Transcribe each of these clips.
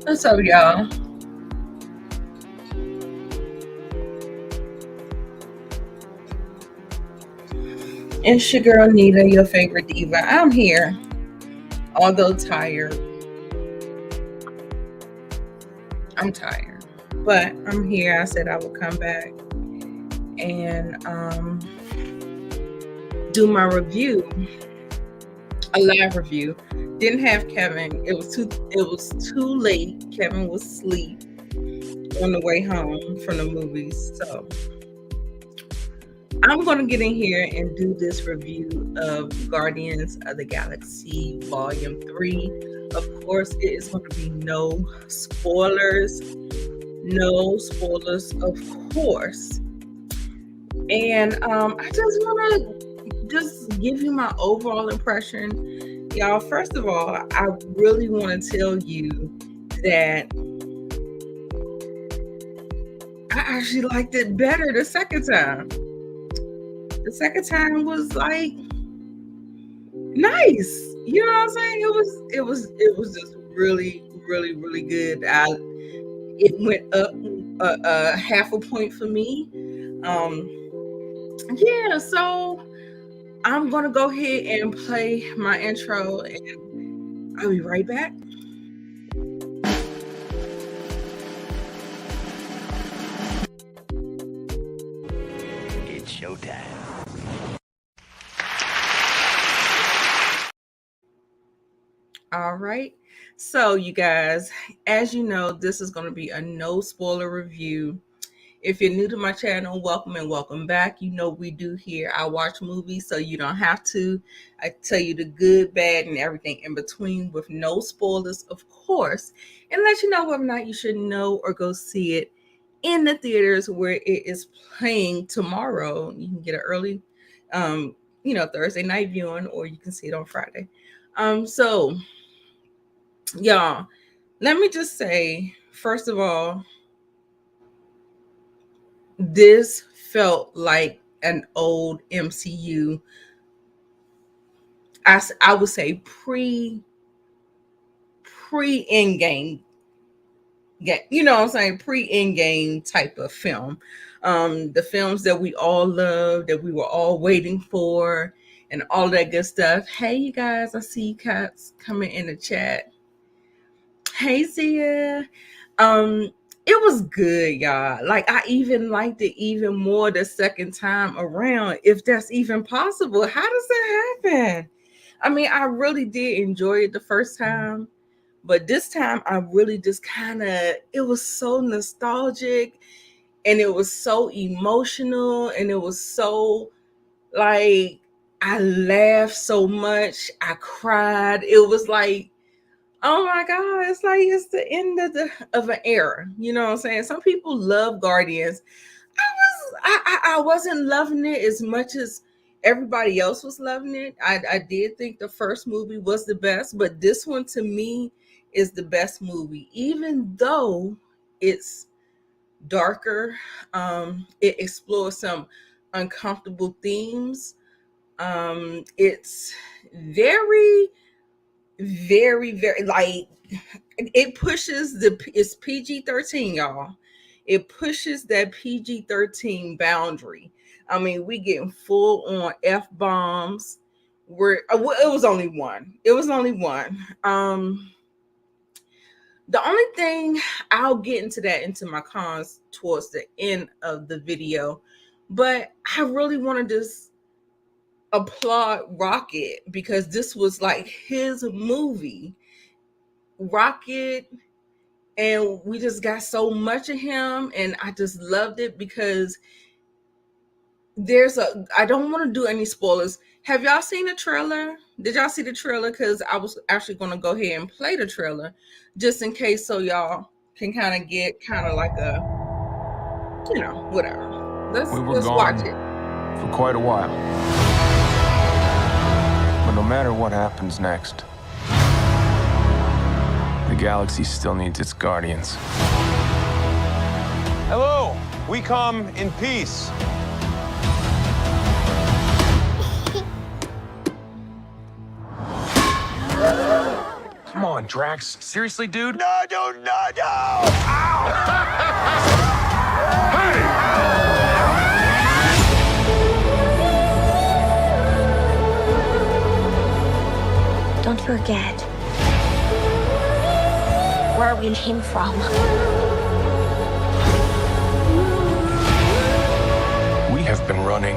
What's up, y'all? It's your girl Nita, your favorite diva. I'm here, although tired. I'm tired, but I'm here. I said I would come back and do my review, a live review. Didn't have Kevin. It was too late. Kevin was asleep on the way home from the movies, so I'm going to get in here and do this review of Guardians of the Galaxy Volume 3. Of course, it is going to be no spoilers. No spoilers, of course. And I just want to just give you my overall impression. Y'all, first of all, I really want to tell you that I actually liked it better the second time. The second time was like nice. You know what I'm saying? It was just really, really, really good. It went up half a point for me. Yeah, so I'm gonna go ahead and play my intro and I'll be right back. It's showtime. All right. So you guys, as you know, this is going to be a no spoiler review. If you're new to my channel, welcome and welcome back. You know we do here. I watch movies, so you don't have to. I tell you the good, bad, and everything in between with no spoilers, of course, and let you know whether or not you should know or go see it in the theaters where it is playing tomorrow. You can get an early, Thursday night viewing, or you can see it on Friday. So y'all, let me just say, first of all, this felt like an old MCU. I would say pre Endgame. Yeah, you know what I'm saying? Pre Endgame type of film. The films that we all love, that we were all waiting for, and all that good stuff. Hey, you guys, I see you cats coming in the chat. Hey, Zia. It was good, y'all. Like, I even liked it even more the second time around, if that's even possible. How does that happen? I mean, I really did enjoy it the first time, but this time I really just it was so nostalgic and it was so emotional and it was so like, I laughed so much. I cried. It was like, oh my God, it's like it's the end of an era. You know what I'm saying? Some people love Guardians. I wasn't loving it as much as everybody else was loving it. I did think the first movie was the best, but this one to me is the best movie, even though it's darker. It explores some uncomfortable themes. It's very, very, very, like, it pushes it's PG-13, y'all. It pushes that PG-13 boundary. I mean, we getting full on F bombs. It was only one. It was only one. The only thing, I'll get into my cons towards the end of the video, but I really want to just applaud Rocket because this was like his movie. Rocket, and we just got so much of him, and I just loved it because I don't want to do any spoilers. Have y'all seen the trailer? Did y'all see the trailer? Because I was actually going to go ahead and play the trailer just in case, so y'all can kind of get like a, whatever. Let's watch it. For quite a while. But no matter what happens next, the galaxy still needs its guardians. Hello, we come in peace. Come on, Drax. Seriously, dude? No! Ow! Don't forget where we came from. We have been running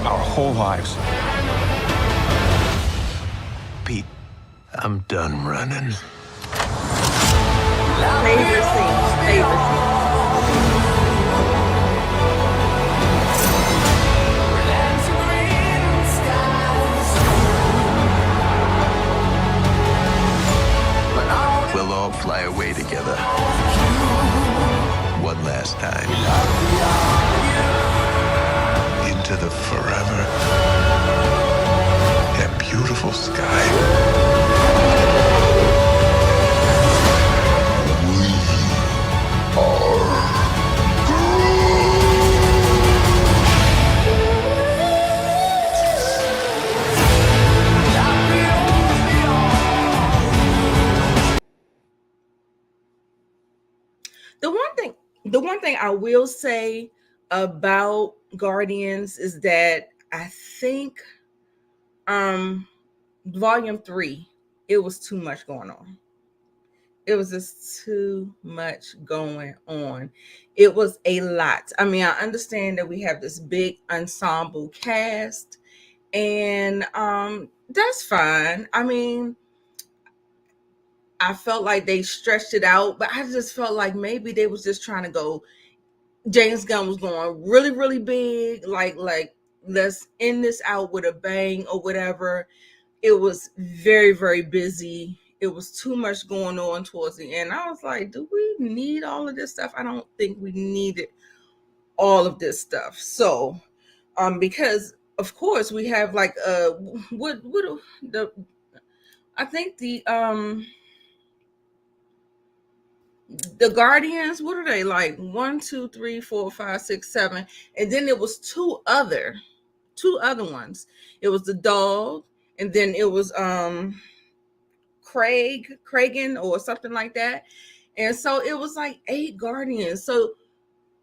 our whole lives. Pete, I'm done running. Favorite scene. We'll all fly away together. One last time. Into the forever and beautiful sky. The one thing I will say about Guardians is that I think volume 3, it was too much going on. It was just too much going on. It was a lot. I mean, I understand that we have this big ensemble cast, and that's fine. I mean, I felt like they stretched it out, but I just felt like maybe they was just trying to go. James Gunn was going really, really big, like let's end this out with a bang or whatever. It was very, very busy. It was too much going on towards the end. I was like, do we need all of this stuff? I don't think we needed all of this stuff. So, because of course we have like what the I think the Guardians, what are they like? 1, 2, 3, 4, 5, 6, 7, and then it was two other ones. It was the dog, and then it was Kragan or something like that. And so it was like 8 Guardians. So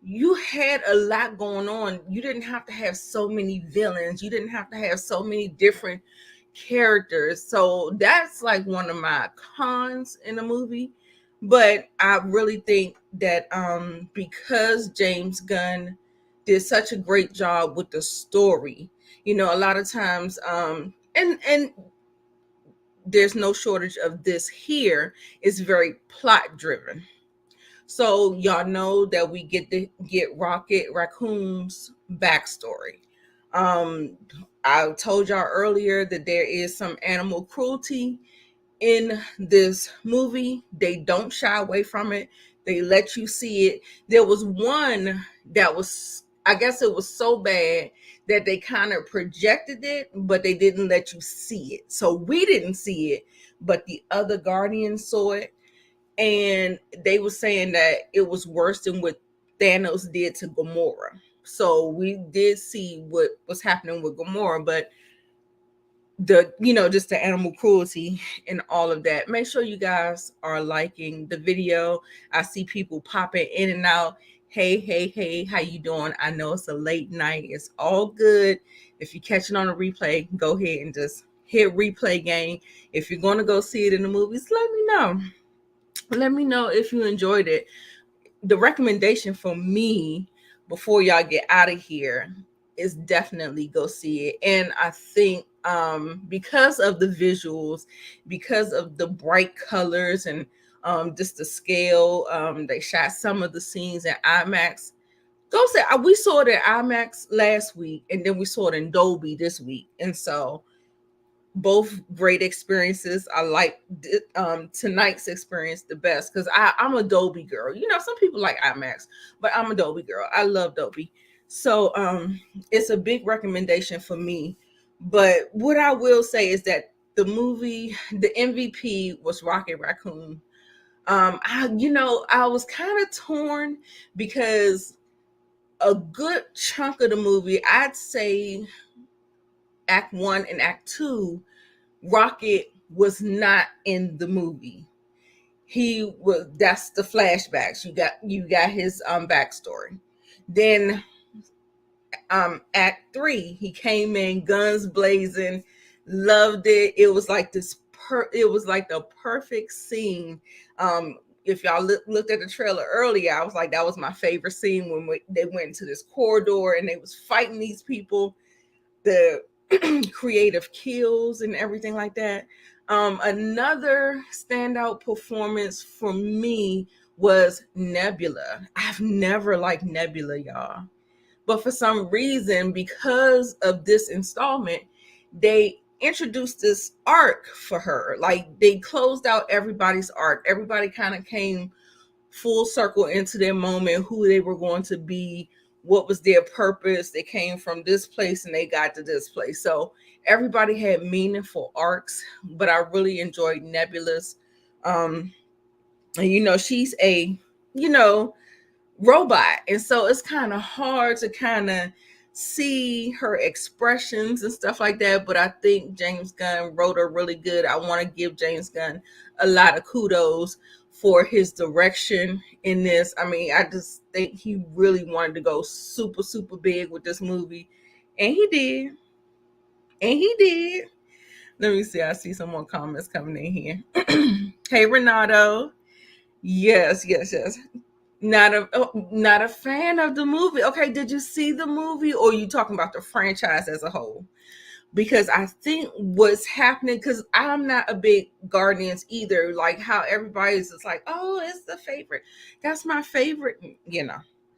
you had a lot going on. You didn't have to have so many villains. You didn't have to have so many different characters. So that's like one of my cons in the movie. But I really think that because James Gunn did such a great job with the story, a lot of times and there's no shortage of this here, it's very plot driven. So y'all know that we get Rocket Raccoon's backstory. I told y'all earlier that there is some animal cruelty in this movie. They don't shy away from it. They let you see it. There was one that was, I guess it was so bad that they kind of projected it, but they didn't let you see it. So we didn't see it, but the other Guardians saw it. And they were saying that it was worse than what Thanos did to Gamora. So we did see what was happening with Gamora, but just the animal cruelty and all of that. Make sure you guys are liking the video. I see people popping in and out. Hey, how you doing? I know it's a late night. It's all good. If you catch it on a replay, go ahead and just hit replay game. If you're going to go see it in the movies, let me know. Let me know if you enjoyed it. The recommendation for me before y'all get out of here is definitely go see it. And I think because of the visuals, because of the bright colors and just the scale, they shot some of the scenes in IMAX. Go say we saw it at IMAX last week, and then we saw it in Dolby this week. And so both great experiences. I like tonight's experience the best because I'm a Dolby girl. Some people like IMAX, but I'm a Dolby girl. I love Dolby. So it's a big recommendation for me. But what I will say is that the movie, the MVP was Rocket Raccoon. I was kind of torn because a good chunk of the movie, I'd say Act 1 and Act 2, Rocket was not in the movie. That's the flashbacks. You got his backstory. Then act 3, he came in guns blazing, loved it. It was like it was like the perfect scene. If y'all looked at the trailer earlier, I was like, that was my favorite scene when they went into this corridor and they was fighting these people, the creative kills and everything like that. Another standout performance for me was Nebula. I've never liked Nebula, y'all. But for some reason, because of this installment, they introduced this arc for her. Like, they closed out everybody's arc. Everybody kind of came full circle into their moment, who they were going to be, what was their purpose. They came from this place and they got to this place. So everybody had meaningful arcs, but I really enjoyed Nebula's. And she's a, robot, and so it's kind of hard to kind of see her expressions and stuff like that, but I think James Gunn wrote her really good. I want to give James Gunn a lot of kudos for his direction in this. I mean, I just think he really wanted to go super, super big with this movie, and he did. Let me see, I see some more comments coming in here. Hey, Renato. Yes. Not a fan of the movie. Okay, did you see the movie, or are you talking about the franchise as a whole? Because I think what's happening, because I'm not a big Guardians either, like how everybody's just like, oh, it's the favorite. That's my favorite.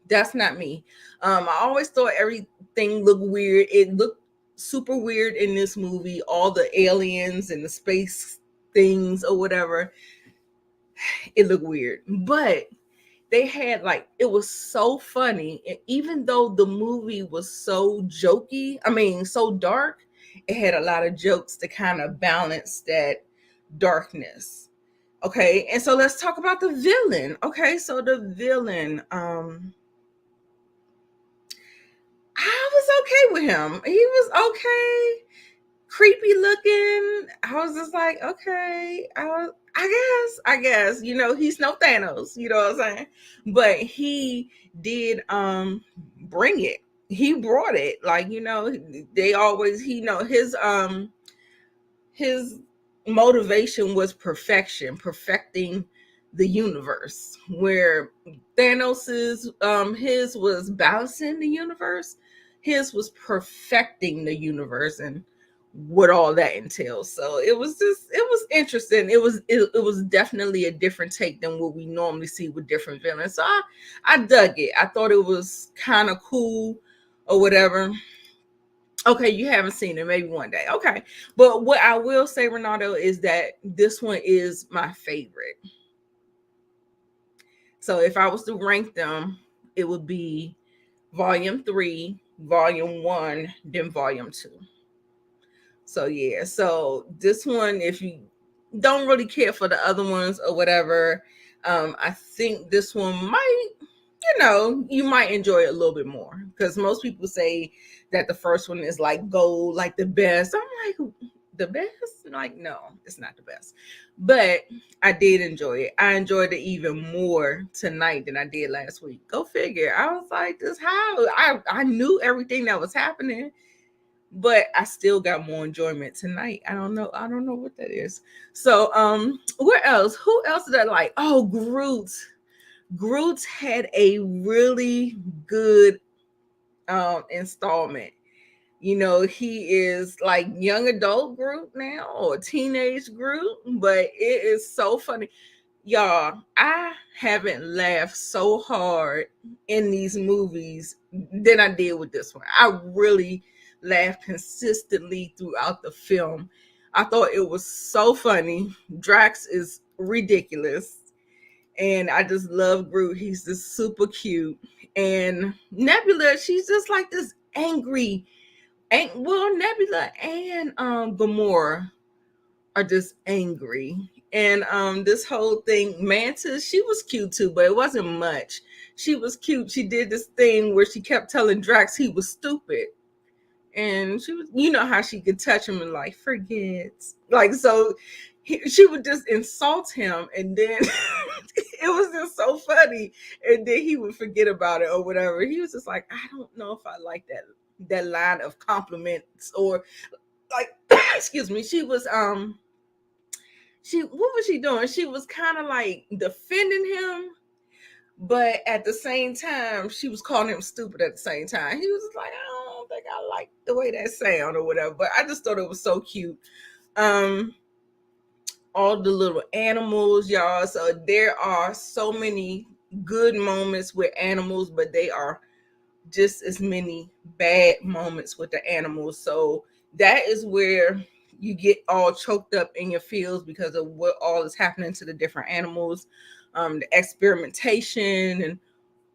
That's not me. I always thought everything looked weird. It looked super weird in this movie. All the aliens and the space things or whatever. It looked weird. But they had, like, it was so funny. And even though the movie was so jokey, so dark, it had a lot of jokes to kind of balance that darkness. Okay, and so let's talk about the villain. Okay, so the villain, I was okay with him. He was okay. Creepy looking. I was just like, okay, I guess, he's no Thanos, you know what I'm saying? But he did bring it. He brought it. Like, they always, his motivation was perfecting the universe, where Thanos's his was balancing the universe. His was perfecting the universe and what all that entails. So it was interesting. It was definitely a different take than what we normally see with different villains. So I dug it. I thought it was kind of cool or whatever. Okay, you haven't seen it, maybe one day. Okay, but what I will say, Renato, is that this one is my favorite. So if I was to rank them, it would be Volume 3, Volume 1, then Volume 2. So yeah, so this one, if you don't really care for the other ones or whatever, I think this one might, you might enjoy it a little bit more, because most people say that the first one is like gold, like the best. I'm like, the best? Like, no, it's not the best. But I did enjoy it. I enjoyed it even more tonight than I did last week. Go figure. I was like, I knew everything that was happening, but I still got more enjoyment tonight. I don't know what that is. So where else? Who else did I like? Oh, Groot had a really good installment. He is like young adult Groot now, or teenage Groot, but it is so funny. Y'all, I haven't laughed so hard in these movies than I did with this one. I really laughed consistently throughout the film. I thought it was so funny. Drax is ridiculous, and I just love Groot. He's just super cute. And Nebula, she's just like this angry. Nebula and Gamora are just angry. And this whole thing, Mantis, she was cute too, but it wasn't much. She was cute. She did this thing where she kept telling Drax he was stupid. and she was, you know how she could touch him and like forgets, like, so she would just insult him, and then it was just so funny, and then he would forget about it or whatever. He was just like, I don't know if I like that line of compliments, or like excuse me, she was what was she doing? She was kind of like defending him, but at the same time, she was calling him stupid at the same time. He was just like, I don't think I like the way that sound or whatever. But I just thought it was so cute. All the little animals, y'all. So there are so many good moments with animals, but they are just as many bad moments with the animals. So that is where you get all choked up in your feels because of what all is happening to the different animals, the experimentation and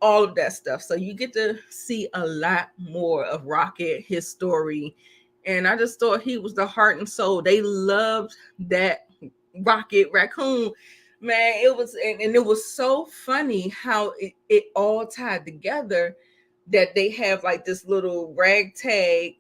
all of that stuff. So you get to see a lot more of Rocket, his story. And I just thought he was the heart and soul. They loved that Rocket raccoon. Man, it was, and it was so funny how it all tied together, that they have like this little ragtag,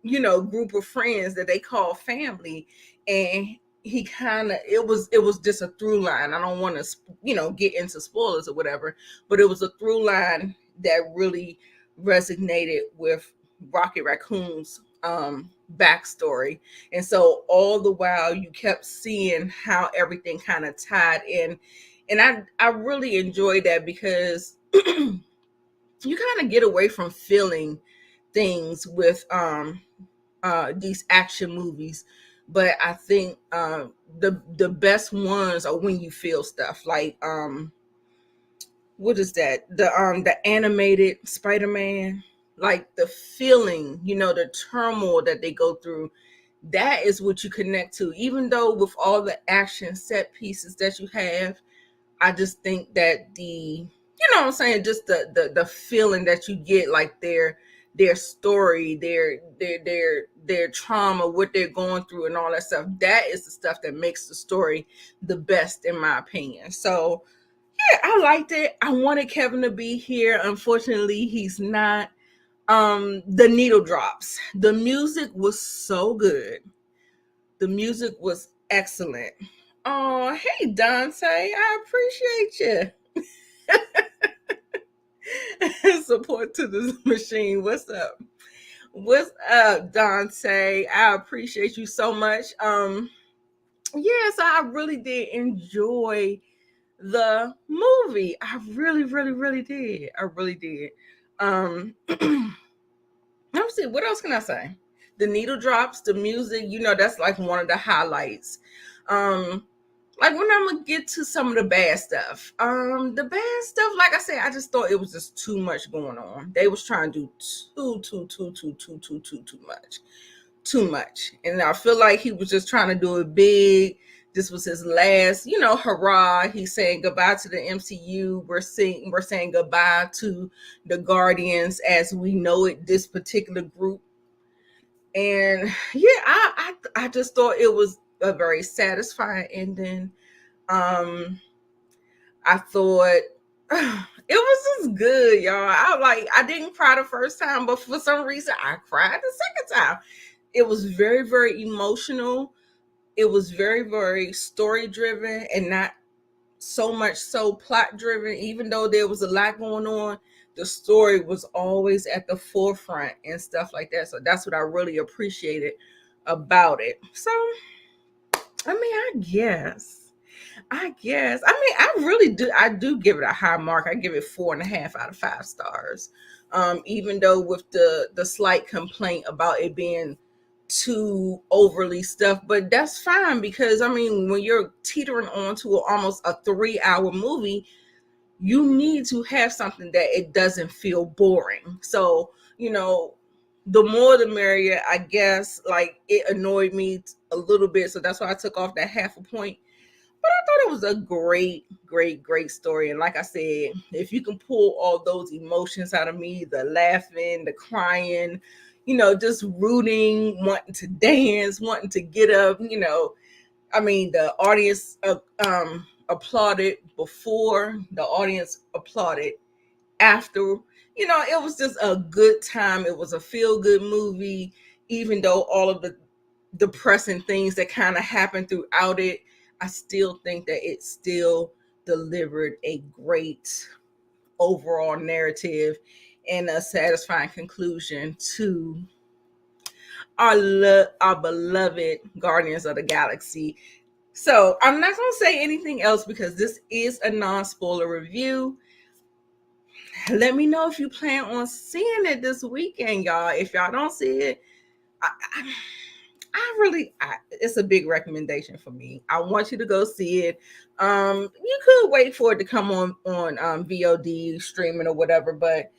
group of friends that they call family. And he kind of, it was just a through line. I don't want to, get into spoilers or whatever, but it was a through line that really resonated with Rocket Raccoon's backstory. And so all the while you kept seeing how everything kind of tied in. And I really enjoyed that, because you kind of get away from feeling things with these action movies, but I think the best ones are when you feel stuff like what is that, the animated Spider-Man, like the feeling, the turmoil that they go through. That is what you connect to, even though with all the action set pieces that you have. I just think that what I'm saying, just the feeling that you get, like their story, their trauma, what they're going through and all that stuff. That is the stuff that makes the story the best, in my opinion. So yeah, I liked it. I wanted Kevin to be here. Unfortunately, he's not. The needle drops. The music was so good. The music was excellent. Oh, hey Dante, I appreciate you. Support to the machine. What's up? What's up, Dante? I appreciate you so much. Yes, I really did enjoy the movie. I really, really, really did. I really did. Let me see. What else can I say? The needle drops, the music, that's like one of the highlights. Like when I'm gonna get to some of the bad stuff. The bad stuff, like I said, I just thought it was just too much going on. They was trying to do too much. Too much. And I feel like he was just trying to do it big. This was his last, hurrah. He's saying goodbye to the MCU. We're saying goodbye to the Guardians as we know it, this particular group. And yeah, I just thought it was a very satisfying ending. I thought it was just good, y'all. I didn't cry the first time, but for some reason I cried the second time. It was very, very emotional. It was very, very story driven and not so much so plot driven. Even though there was a lot going on, the story was always at the forefront and stuff like that. So that's what I really appreciated about it. So, I mean, I guess. I really do. I do give it a high mark. I give it 4.5 out of 5 stars. Even though with the slight complaint about it being too overly stuffed, but that's fine, because I mean, when you're teetering on to almost a 3-hour movie, you need to have something that it doesn't feel boring. So, the more the merrier, I guess. Like, it annoyed me a little bit, so that's why I took off that 0.5 point. But I thought it was a great, great, great story. And like I said, if you can pull all those emotions out of me, the laughing, the crying, just rooting, wanting to dance, wanting to get up, I mean, the audience applauded before, the audience applauded after. it was just a good time. It was a feel-good movie, even though all of the depressing things that kind of happened throughout it. I still think that it still delivered a great overall narrative and a satisfying conclusion to our beloved Guardians of the Galaxy. So I'm not going to say anything else because this is a non-spoiler review. Let me know if you plan on seeing it this weekend, y'all. If y'all don't see it, it's a big recommendation for me. I want you to go see it. You could wait for it to come on VOD streaming or whatever, but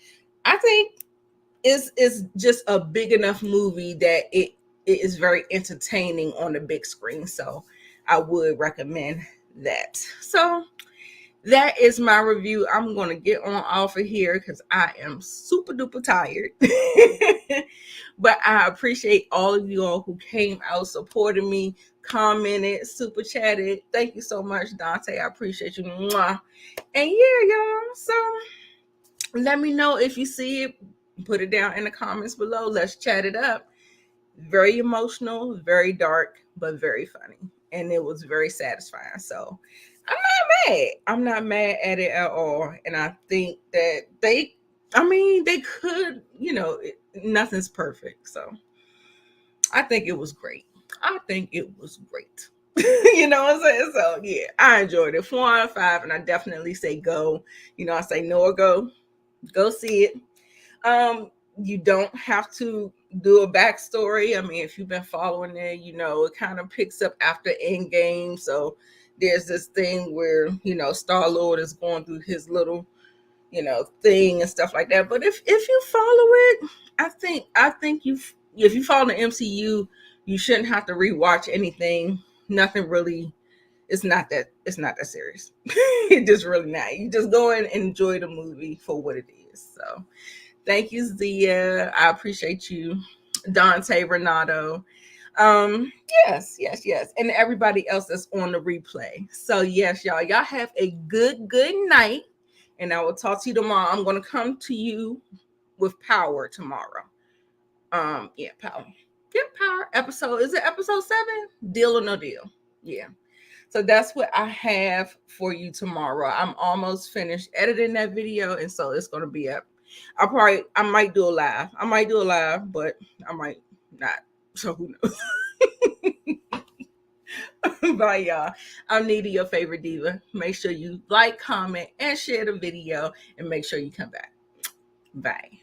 I think it's just a big enough movie that it is very entertaining on the big screen. So I would recommend that. So that is my review. I'm going to get on off of here because I am super duper tired. But I appreciate all of you all who came out, supported me, commented, super chatted. Thank you so much, Dante. I appreciate you. Mwah. And yeah, y'all. So let me know if you see it. Put it down in the comments below. Let's chat it up. Very emotional, very dark, but very funny. And it was very satisfying. So I'm not mad. I'm not mad at it at all. And I think that they could, nothing's perfect. So I think it was great. You know what I'm saying? So yeah, I enjoyed it. 4 out of 5. And I definitely say go. I say Noah, go see it. You don't have to do a backstory. I mean, if you've been following it, it kind of picks up after Endgame. So there's this thing where, Star-Lord is going through his little, thing and stuff like that. But if you follow it, I think if you follow the MCU, you shouldn't have to rewatch anything. Nothing really. It's not that serious. It's just really not. You just go in and enjoy the movie for what it is. So thank you, Zia. I appreciate you, Dante, Renato. Yes. And everybody else that's on the replay. So yes, y'all have a good night. And I will talk to you tomorrow. I'm going to come to you with Power tomorrow. Power. Yep, Power episode. Is it episode 7? Deal or No Deal? Yeah. So that's what I have for you tomorrow. I'm almost finished editing that video, and so it's going to be up. I might do a live, but I might not. So who knows? Bye, y'all. I'm Nita, your favorite diva. Make sure you like, comment, and share the video, and make sure you come back. Bye.